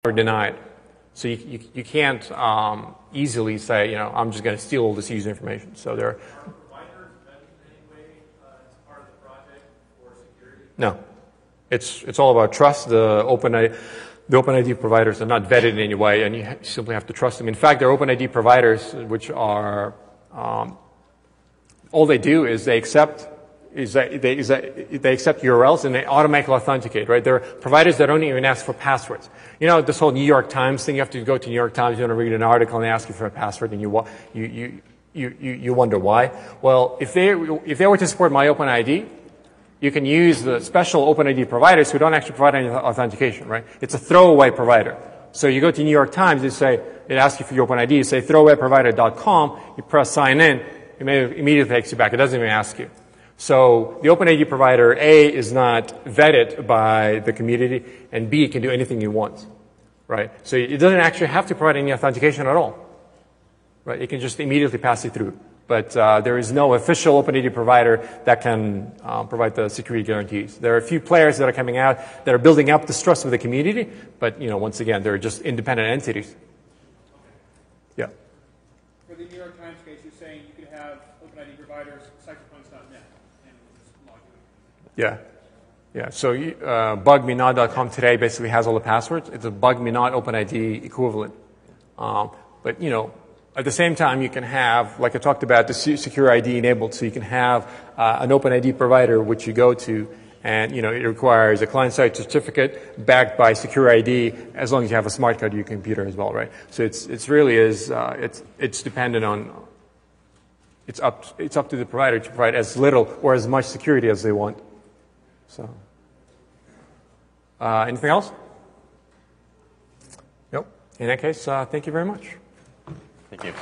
or denied. So you can't easily say, you know, I'm just going to steal all this user information. So there. Are providers vetted in any way as part of the project for security? No, it's all about trust. The OpenID providers are not vetted in any way, and you simply have to trust them. In fact, there are OpenID providers which are all they do is they accept. They accept URLs and they automatically authenticate, right? There are providers that don't even ask for passwords. You know, this whole New York Times thing, you have to go to New York Times, you want to read an article and they ask you for a password and you wonder why. Well, if they were to support my OpenID, you can use the special OpenID providers who don't actually provide any authentication, right? It's a throwaway provider. So you go to New York Times, it asks you for your OpenID, you say throwawayprovider.com, you press sign in, it immediately takes you back. It doesn't even ask you. So the OpenID provider, A, is not vetted by the community, and B, can do anything it wants, right? So it doesn't actually have to provide any authentication at all, right? It can just immediately pass it through. But there is no official OpenID provider that can provide the security guarantees. There are a few players that are coming out that are building up this trust with the community, but you know, once again, they're just independent entities. Yeah. For the New York Times case, you're saying you could have OpenID providers, cypherpunks.net. Yeah. Yeah. So bugmenot.com today basically has all the passwords. It's a bugmenot OpenID equivalent. But, you know, at the same time, you can have, like I talked about, the secure ID enabled. So you can have an OpenID provider which you go to, and, you know, it requires a client-side certificate backed by secure ID as long as you have a smart card to your computer as well, right? So it's really it's dependent on, it's up to the provider to provide as little or as much security as they want. So, anything else? Nope. In that case, thank you very much. Thank you.